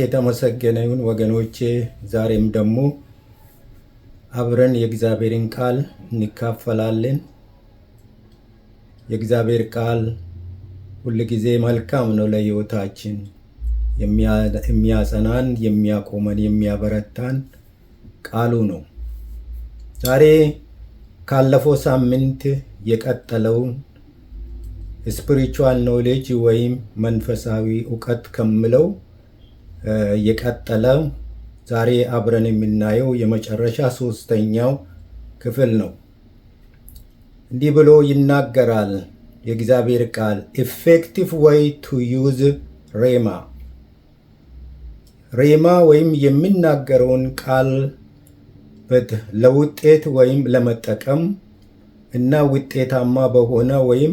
የተመሰገነ ይሁን ወገኖቼ። ዛሬም ደግሞ አብረን የእግዚአብሔርን ቃል እንካፈላለን። የእግዚአብሔር ቃል ሁልጊዜ መልካም ነው ለሕይወታችን፣ የሚያጸናን፣ የሚያቆመን፣ የሚያበረታን ቃሉ ነው። ዛሬ ካለፈው ሳምንት የቀጠለውን ስፒሪቹዋል ኖሌጅ ወይም መንፈሳዊ እውቀት ከምለው የቀጠለው ዛሬ አብረን የምናየው የመጨረሻ ሶስተኛው ክፍል ነው። እንዲህ ብሎ ይናገራል የእግዚአብሔር ቃል፣ ኢፌክቲቭ ወይ ቱ ዩዝ ሬማ። ሬማ ወይም የሚናገረውን ቃል ለውጤት ወይም ለመጠቀም እና ውጤታማ በሆነ ወይም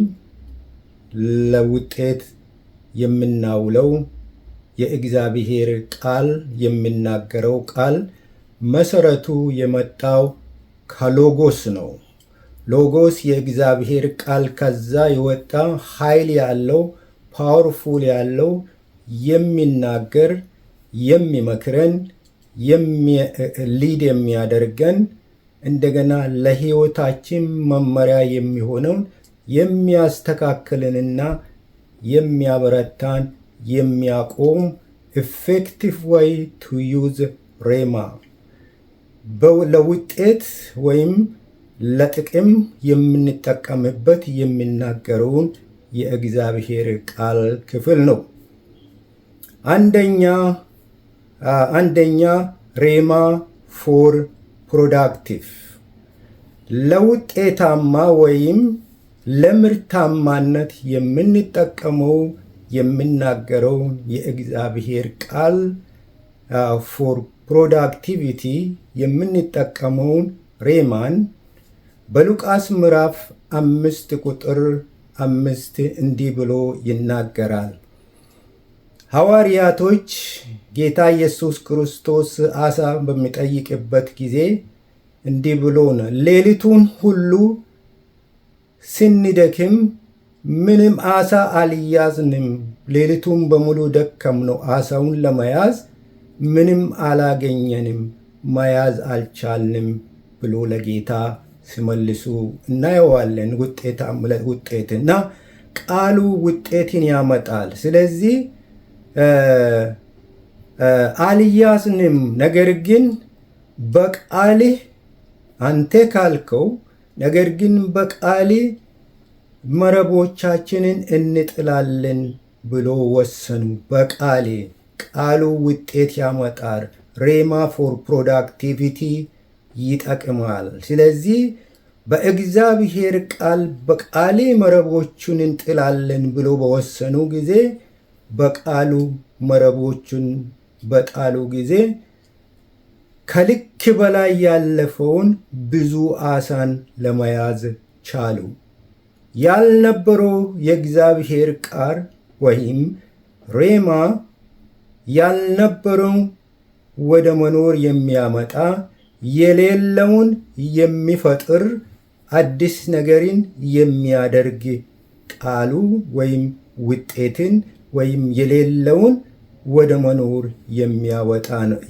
ለውጤት የምናውለው የእግዚአብሔር ቃል የሚናገረው ቃል መሰረቱ የመጣው ከሎጎስ ነው። ሎጎስ የእግዚአብሔር ቃል ከዛ የወጣ ኃይል ያለው ፓወርፉል ያለው የሚናገር የሚመክረን ሊድ የሚያደርገን እንደገና ለሕይወታችን መመሪያ የሚሆነውን የሚያስተካክልንና የሚያበረታን የሚያቆም ኢፌክቲቭ ወይ ቱ ዩዝ ሬማ፣ ለውጤት ወይም ለጥቅም የምንጠቀምበት የሚናገረውን የእግዚአብሔር ቃል ክፍል ነው። አንደኛ ሬማ ፎር ፕሮዳክቲቭ፣ ለውጤታማ ወይም ለምርታማነት የምንጠቀመው የምናገረው የእግዚአብሔር ቃል ፎር ፕሮዳክቲቪቲ የምንጠቀመውን ሬማን በሉቃስ ምዕራፍ 5 ቁጥር 5 እንዲህ ብሎ ይናገራል። ሐዋርያቶች ጌታ ኢየሱስ ክርስቶስ አሳ በሚጠይቅበት ጊዜ እንዲህ ብሎ ነው፣ ሌሊቱን ሁሉ ስንደክም ምንም አሳ አልያዝንም፣ ሌሊቱን በሙሉ ደከምነው፣ አሳውን ለመያዝ ምንም አላገኘንም፣ መያዝ አልቻልንም ብሎ ለጌታ ሲመልሱ እናየዋለን። ውጤትና ቃሉ ውጤትን ያመጣል። ስለዚህ አልያዝንም፣ ነገር ግን በቃልህ አንተ ካልከው ነገር ግን በቃልህ መረቦቻችንን እንጥላለን ብሎ ወሰኑ። ቃሉ ውጤት ያመጣል። ሬማ ፎር ፕሮዳክቲቪቲ ይጠቅማል። ስለዚህ በእግዚአብሔር ቃል በቃሌ መረቦቹን እንጥላለን ብሎ በወሰኑ ጊዜ በቃሉ መረቦቹን በጣሉ ጊዜ ከልክ በላይ ያለፈውን ብዙ አሳን ለመያዝ ቻሉ። ያልነበረው የእግዚአብሔር ቃል ወይም ሬማ ያልነበረው ወደ መኖር የሚያመጣ የሌለውን የሚፈጥር አዲስ ነገርን የሚያደርግ ቃሉ ወይም ውጤትን ወይም የሌለውን ወደ መኖር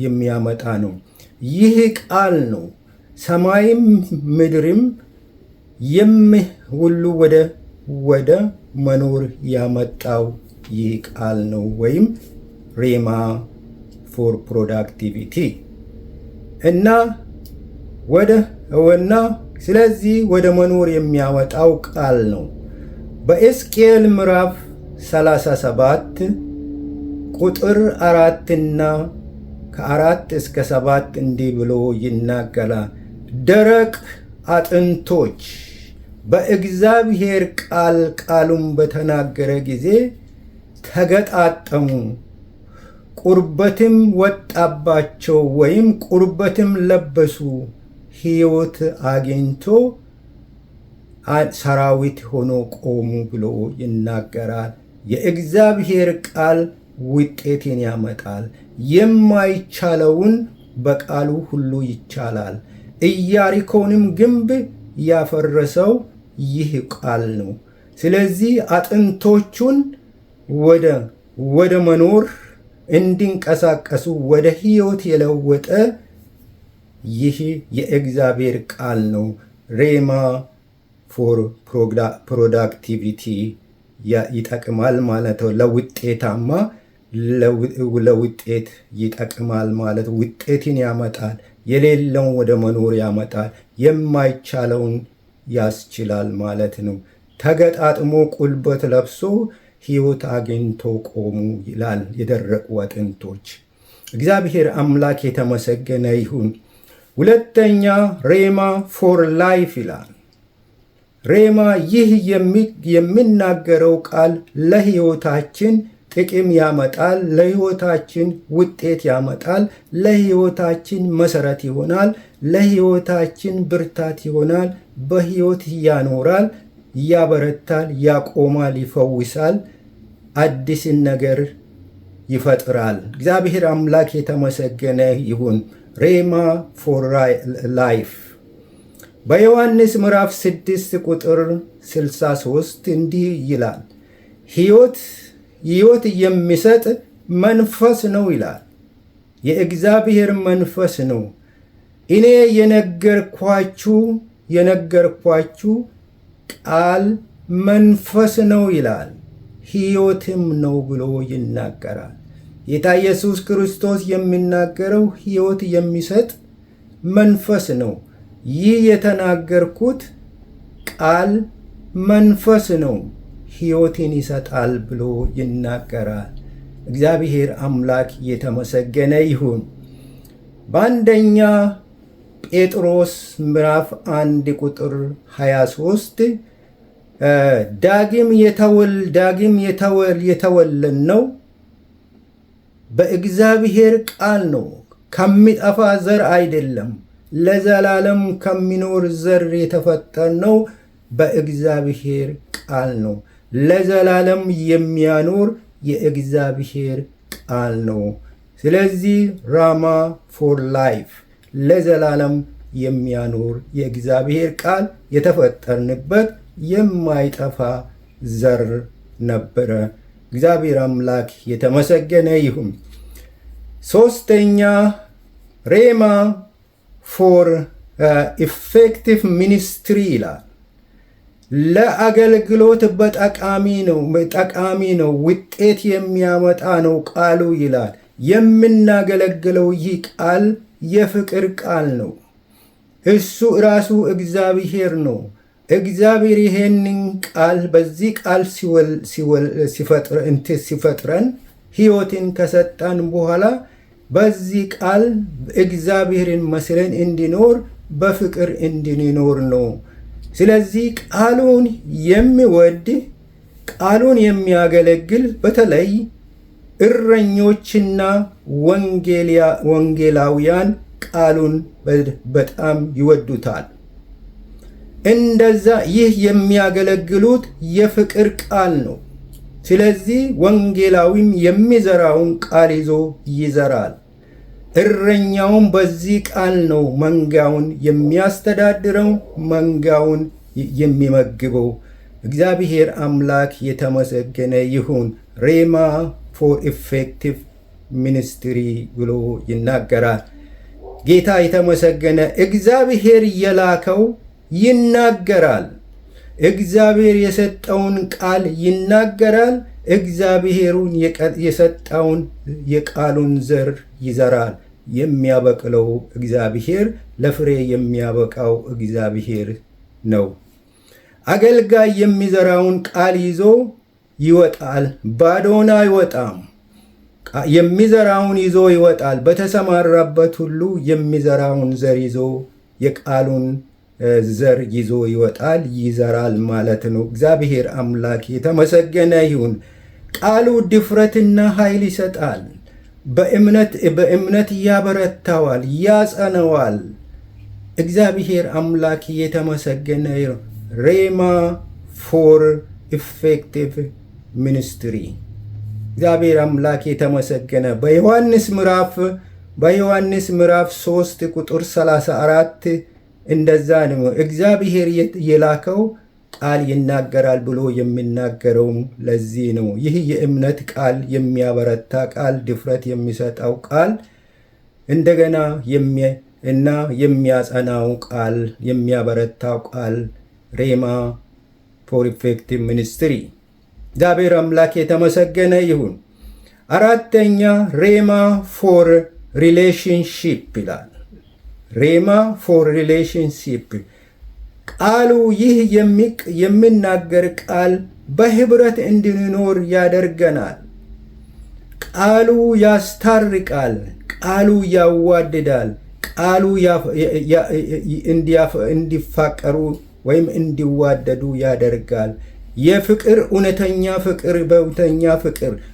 የሚያመጣ ነው። ይህ ቃል ነው ሰማይም ምድርም ሁሉ ወደ መኖር ያመጣው ይህ ቃል ነው ወይም ሬማ ፎር ፕሮዳክቲቪቲ እና ስለዚህ ወደ መኖር የሚያወጣው ቃል ነው። በኤስኬል ምዕራፍ 37 ቁጥር 4 ከ4 እስከ 7 እንዲህ ብሎ ይናገራል። ደረቅ አጥንቶች በእግዚአብሔር ቃሉን በተናገረ ጊዜ ተገጣጠሙ፣ ቁርበትም ወጣባቸው ወይም ቁርበትም ለበሱ፣ ሕይወት አግኝቶ ሰራዊት ሆኖ ቆሙ ብሎ ይናገራል። የእግዚአብሔር ቃል ውጤትን ያመጣል። የማይቻለውን በቃሉ ሁሉ ይቻላል። ኢያሪኮንም ግንብ ያፈረሰው ይህ ቃል ነው። ስለዚህ አጥንቶቹን ወደ መኖር እንዲንቀሳቀሱ ወደ ሕይወት የለወጠ ይህ የእግዚአብሔር ቃል ነው። ሬማ ፎር ፕሮዳክቲቪቲ ይጠቅማል ማለት ነው። ለውጤታማ ለውጤት ይጠቅማል ማለት ውጤትን ያመጣል። የሌለውን ወደ መኖር ያመጣል። የማይቻለውን ያስችላል ማለት ነው። ተገጣጥሞ ቁልበት ለብሶ ሕይወት አግኝቶ ቆሙ ይላል የደረቁ አጥንቶች። እግዚአብሔር አምላክ የተመሰገነ ይሁን። ሁለተኛ ሬማ ፎር ላይፍ ይላል። ሬማ ይህ የሚናገረው ቃል ለሕይወታችን ጥቅም ያመጣል፣ ለሕይወታችን ውጤት ያመጣል፣ ለሕይወታችን መሰረት ይሆናል፣ ለሕይወታችን ብርታት ይሆናል፣ በሕይወት ያኖራል፣ ያበረታል፣ ያቆማል፣ ይፈውሳል፣ አዲስን ነገር ይፈጥራል። እግዚአብሔር አምላክ የተመሰገነ ይሁን። ሬማ ፎር ላይፍ በዮሐንስ ምዕራፍ 6 ቁጥር 63 እንዲህ ይላል፣ ሕይወት የሚሰጥ መንፈስ ነው ይላል። የእግዚአብሔር መንፈስ ነው። እኔ የነገርኳችሁ ቃል መንፈስ ነው ይላል፣ ሕይወትም ነው ብሎ ይናገራል። ጌታ ኢየሱስ ክርስቶስ የሚናገረው ሕይወት የሚሰጥ መንፈስ ነው። ይህ የተናገርኩት ቃል መንፈስ ነው፣ ሕይወትን ይሰጣል ብሎ ይናገራል። እግዚአብሔር አምላክ የተመሰገነ ይሁን። በአንደኛ ጴጥሮስ ምዕራፍ 1 ቁጥር 23 ዳግም የተወለድ ነው በእግዚአብሔር ቃል ነው፣ ከሚጠፋ ዘር አይደለም፣ ለዘላለም ከሚኖር ዘር የተፈጠርነው በእግዚአብሔር ቃል ነው። ለዘላለም የሚያኖር የእግዚአብሔር ቃል ነው። ስለዚህ ራማ ፎር ላይፍ ለዘላለም የሚያኖር የእግዚአብሔር ቃል የተፈጠርንበት የማይጠፋ ዘር ነበረ። እግዚአብሔር አምላክ የተመሰገነ ይሁን። ሶስተኛ ሬማ ፎር ኢፌክቲቭ ሚኒስትሪ ይላል። ለአገልግሎት ጠቃሚ ነው፣ ውጤት የሚያመጣ ነው ቃሉ ይላል። የምናገለግለው ይህ ቃል የፍቅር ቃል ነው። እሱ ራሱ እግዚአብሔር ነው። እግዚአብሔር ይሄንን ቃል በዚህ ቃል ሲፈጥረን ሕይወትን ከሰጠን በኋላ በዚህ ቃል እግዚአብሔርን መስለን እንዲኖር በፍቅር እንድንኖር ነው። ስለዚህ ቃሉን የሚወድ ቃሉን የሚያገለግል በተለይ እረኞችና ወንጌላውያን ቃሉን በጣም ይወዱታል። እንደዛ ይህ የሚያገለግሉት የፍቅር ቃል ነው። ስለዚህ ወንጌላዊም የሚዘራውን ቃል ይዞ ይዘራል። እረኛውም በዚህ ቃል ነው መንጋውን የሚያስተዳድረው፣ መንጋውን የሚመግበው። እግዚአብሔር አምላክ የተመሰገነ ይሁን። ሬማ ፎር ኢፌክቲቭ ሚኒስትሪ ብሎ ይናገራል። ጌታ የተመሰገነ። እግዚአብሔር የላከው ይናገራል። እግዚአብሔር የሰጠውን ቃል ይናገራል። እግዚአብሔሩን የሰጠውን የቃሉን ዘር ይዘራል። የሚያበቅለው እግዚአብሔር፣ ለፍሬ የሚያበቃው እግዚአብሔር ነው። አገልጋይ የሚዘራውን ቃል ይዞ ይወጣል፣ ባዶን አይወጣም። የሚዘራውን ይዞ ይወጣል። በተሰማራበት ሁሉ የሚዘራውን ዘር ይዞ የቃሉን ዘር ይዞ ይወጣል፣ ይዘራል ማለት ነው። እግዚአብሔር አምላክ የተመሰገነ ይሁን። ቃሉ ድፍረትና ኃይል ይሰጣል። በእምነት ያበረታዋል፣ ያጸነዋል። እግዚአብሔር አምላክ የተመሰገነ ይሁን። ሬማ ፎር ኢፌክቲቭ ሚኒስትሪ። እግዚአብሔር አምላክ የተመሰገነ። በዮሐንስ ምዕራፍ 3 ቁጥር 34 እንደዛ ነው። እግዚአብሔር የላከው ቃል ይናገራል ብሎ የሚናገረውም ለዚህ ነው። ይህ የእምነት ቃል፣ የሚያበረታ ቃል፣ ድፍረት የሚሰጠው ቃል፣ እንደገና እና የሚያጸናው ቃል፣ የሚያበረታው ቃል ሬማ ፎር ኢፌክቲቭ ሚኒስትሪ። እግዚአብሔር አምላክ የተመሰገነ ይሁን። አራተኛ ሬማ ፎር ሪሌሽንሺፕ ይላል። ሬማ ፎር ሪሌሽንሺፕ ቃሉ ይህ የሚናገር ቃል በህብረት እንድንኖር ያደርገናል። ቃሉ ያስታርቃል። ቃሉ ያዋድዳል። ቃሉ እንዲፋቀሩ ወይም እንዲዋደዱ ያደርጋል። የፍቅር እውነተኛ ፍቅር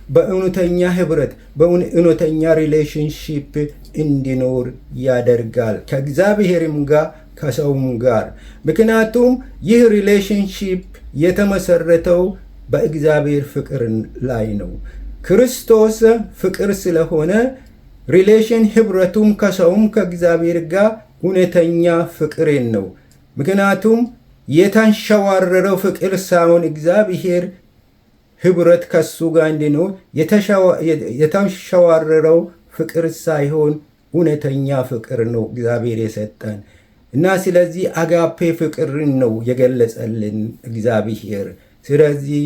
በእውነተኛ ህብረት በእውነተኛ ሪሌሽንሺፕ እንዲኖር ያደርጋል ከእግዚአብሔርም ጋር ከሰውም ጋር። ምክንያቱም ይህ ሪሌሽንሺፕ የተመሰረተው በእግዚአብሔር ፍቅር ላይ ነው። ክርስቶስ ፍቅር ስለሆነ ሪሌሽን ህብረቱም ከሰውም ከእግዚአብሔር ጋር እውነተኛ ፍቅርን ነው። ምክንያቱም የተንሸዋረረው ፍቅር ሳይሆን እግዚአብሔር ህብረት ከሱ ጋር እንዲኖር የተንሸዋረረው ፍቅር ሳይሆን እውነተኛ ፍቅር ነው እግዚአብሔር የሰጠን እና ስለዚህ አጋፔ ፍቅርን ነው የገለጸልን እግዚአብሔር። ስለዚህ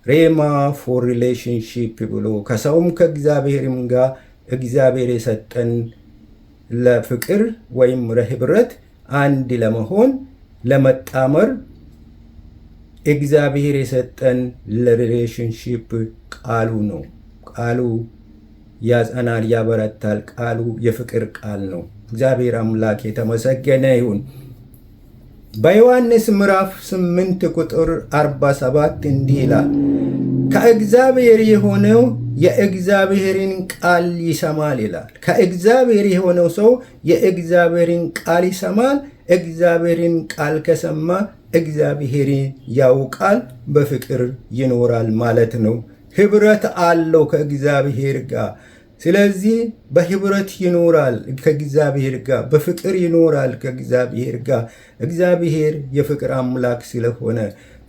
ሬማ ፎር ሪሌሽንሺፕ ብሎ ከሰውም ከእግዚአብሔርም ጋር እግዚአብሔር የሰጠን ለፍቅር ወይም ለህብረት አንድ ለመሆን ለመጣመር እግዚአብሔር የሰጠን ለሪሌሽንሺፕ ቃሉ ነው። ቃሉ ያጸናል፣ ያበረታል። ቃሉ የፍቅር ቃል ነው። እግዚአብሔር አምላክ የተመሰገነ ይሁን። በዮሐንስ ምዕራፍ 8 ቁጥር 47 እንዲህ ይላል፣ ከእግዚአብሔር የሆነው የእግዚአብሔርን ቃል ይሰማል ይላል። ከእግዚአብሔር የሆነው ሰው የእግዚአብሔርን ቃል ይሰማል። እግዚአብሔርን ቃል ከሰማ እግዚአብሔርን ያውቃል፣ በፍቅር ይኖራል ማለት ነው። ህብረት አለው ከእግዚአብሔር ጋር። ስለዚህ በህብረት ይኖራል ከእግዚአብሔር ጋር፣ በፍቅር ይኖራል ከእግዚአብሔር ጋር። እግዚአብሔር የፍቅር አምላክ ስለሆነ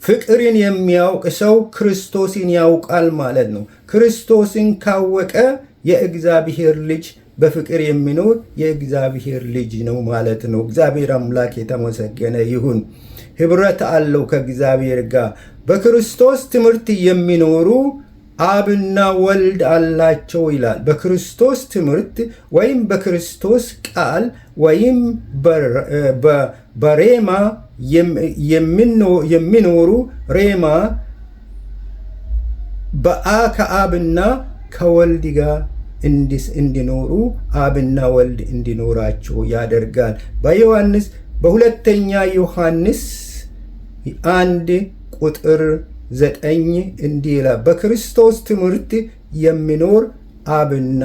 ፍቅርን የሚያውቅ ሰው ክርስቶስን ያውቃል ማለት ነው። ክርስቶስን ካወቀ የእግዚአብሔር ልጅ በፍቅር የሚኖር የእግዚአብሔር ልጅ ነው ማለት ነው። እግዚአብሔር አምላክ የተመሰገነ ይሁን። ህብረት አለው ከእግዚአብሔር ጋር። በክርስቶስ ትምህርት የሚኖሩ አብና ወልድ አላቸው ይላል። በክርስቶስ ትምህርት ወይም በክርስቶስ ቃል ወይም በሬማ የሚኖሩ ሬማ ከአብና ከወልድ ጋር እንዲኖሩ አብና ወልድ እንዲኖራቸው ያደርጋል። በሁለተኛ ዮሐንስ 1 ቁጥር 9 እንዲህ ይላል፣ በክርስቶስ ትምህርት የሚኖር አብና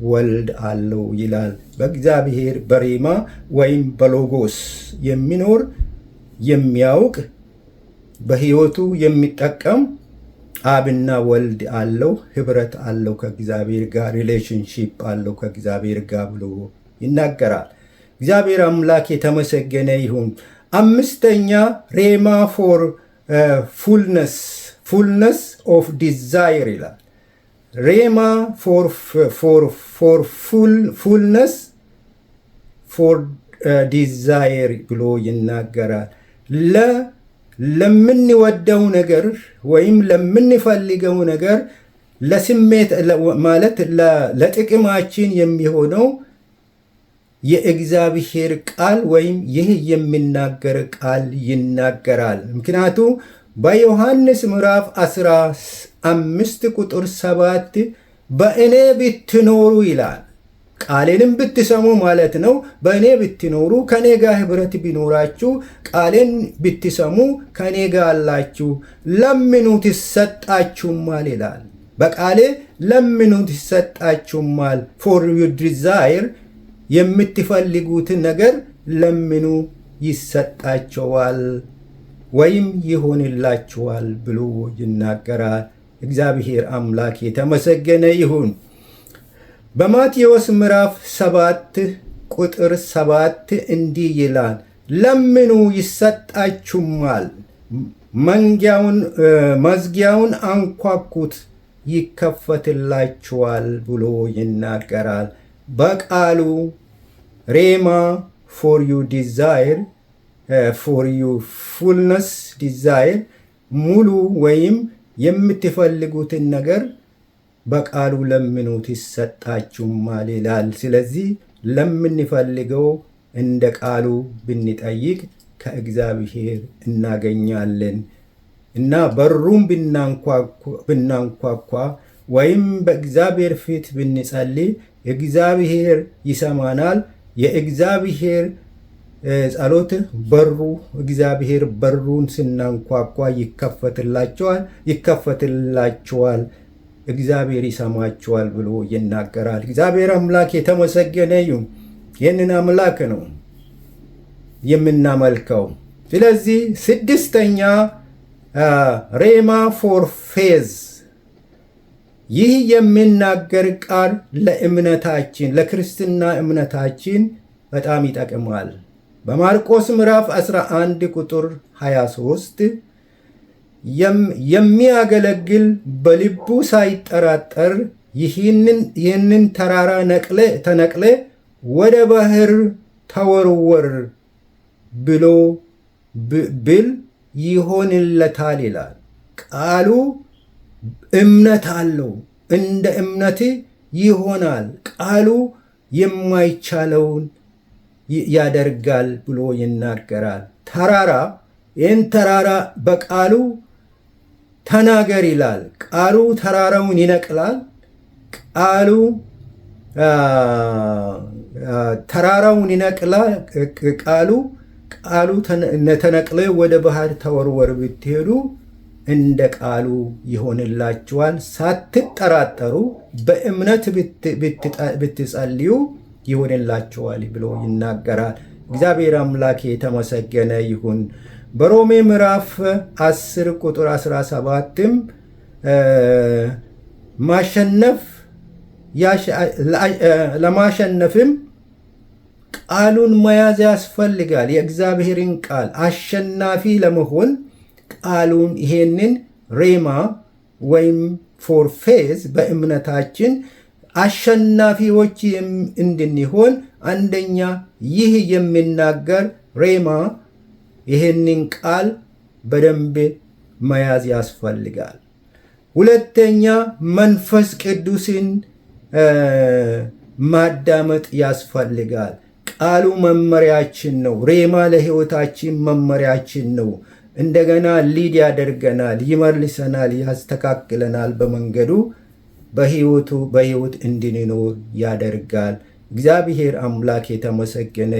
ወልድ አለው ይላል። በእግዚአብሔር በሬማ ወይም በሎጎስ የሚኖር የሚያውቅ በህይወቱ የሚጠቀም አብና ወልድ አለው፣ ህብረት አለው ከእግዚአብሔር ጋር፣ ሪሌሽንሺፕ አለው ከእግዚአብሔር ጋር ብሎ ይናገራል። እግዚአብሔር አምላክ የተመሰገነ ይሁን። አምስተኛ ሬማ ፎር ፉልነስ ኦፍ ዲዛይር ይላል። ሬማ ፎር ፉልነስ ፎር ዲዛይር ብሎ ይናገራል። ለምንወደው ነገር ወይም ለምንፈልገው ነገር ለስሜት ማለት ለጥቅማችን የሚሆነው የእግዚአብሔር ቃል ወይም ይህ የሚናገር ቃል ይናገራል። ምክንያቱም በዮሐንስ ምዕራፍ 15 ቁጥር 7 በእኔ ብትኖሩ ይላል። ቃሌንም ብትሰሙ ማለት ነው። በእኔ ብትኖሩ ከኔ ጋር ህብረት ቢኖራችሁ ቃሌን ብትሰሙ ከኔ ጋር አላችሁ፣ ለምኑት ይሰጣችሁማል ይላል። በቃሌ ለምኑት ይሰጣችሁማል። ፎር ዩ ዲዛይር የምትፈልጉትን ነገር ለምኑ ይሰጣቸዋል ወይም ይሆንላችኋል ብሎ ይናገራል። እግዚአብሔር አምላክ የተመሰገነ ይሁን። በማቴዎስ ምዕራፍ 7 ቁጥር 7 እንዲህ ይላል፣ ለምኑ ይሰጣችሁማል፣ መዝጊያውን አንኳኩት ይከፈትላችኋል ብሎ ይናገራል። በቃሉ ሬማ ፎር ዩ ዲዛይር ፎር ዩ ፉልነስ ዲዛይር ሙሉ ወይም የምትፈልጉትን ነገር በቃሉ ለምኑት ይሰጣችሁማል ይላል። ስለዚህ ለምንፈልገው እንደ ቃሉ ብንጠይቅ ከእግዚአብሔር እናገኛለን እና በሩም ብናንኳኳ ወይም በእግዚአብሔር ፊት ብንጸልይ እግዚአብሔር ይሰማናል። የእግዚአብሔር ጸሎት እግዚአብሔር በሩን ስናንኳኳ ይከፈትላቸዋል፣ እግዚአብሔር ይሰማቸዋል ብሎ ይናገራል። እግዚአብሔር አምላክ የተመሰገነ ይሁን። ይህንን አምላክ ነው የምናመልከው። ስለዚህ ስድስተኛ ሬማ ፎር ፌዝ፣ ይህ የሚናገር ቃል ለእምነታችን ለክርስትና እምነታችን በጣም ይጠቅማል። በማርቆስ ምዕራፍ 11 ቁጥር 23 የሚያገለግል በልቡ ሳይጠራጠር ይህንን ተራራ ተነቅለ ወደ ባህር ተወርወር ብሎ ብል ይሆንለታል ይላል። ቃሉ እምነት አለው። እንደ እምነት ይሆናል። ቃሉ የማይቻለውን ያደርጋል ብሎ ይናገራል። ይህን ተራራ በቃሉ ተናገር ይላል። ቃሉ ተራራውን ይነቅላል። ቃሉ ተራራውን ይነቅላል። ቃሉ ተነቅለ ወደ ባህር ተወርወር ብትሄዱ እንደ ቃሉ ይሆንላችኋል። ሳትጠራጠሩ በእምነት ብትጸልዩ ይሆንላችኋል ብሎ ይናገራል። እግዚአብሔር አምላክ የተመሰገነ ይሁን። በሮሜ ምዕራፍ 10 ቁጥር 17ም ለማሸነፍም ቃሉን መያዝ ያስፈልጋል። የእግዚአብሔርን ቃል አሸናፊ ለመሆን ቃሉን ይሄንን ሬማ ወይም ፎር ፌዝ በእምነታችን አሸናፊዎች እንድንሆን አንደኛ ይህ የሚናገር ሬማ ይህንን ቃል በደንብ መያዝ ያስፈልጋል። ሁለተኛ መንፈስ ቅዱስን ማዳመጥ ያስፈልጋል። ቃሉ መመሪያችን ነው። ሬማ ለሕይወታችን መመሪያችን ነው። እንደገና ሊድ ያደርገናል፣ ይመልሰናል፣ ያስተካክለናል። በመንገዱ በሕይወት እንድንኖር ያደርጋል። እግዚአብሔር አምላክ የተመሰገነ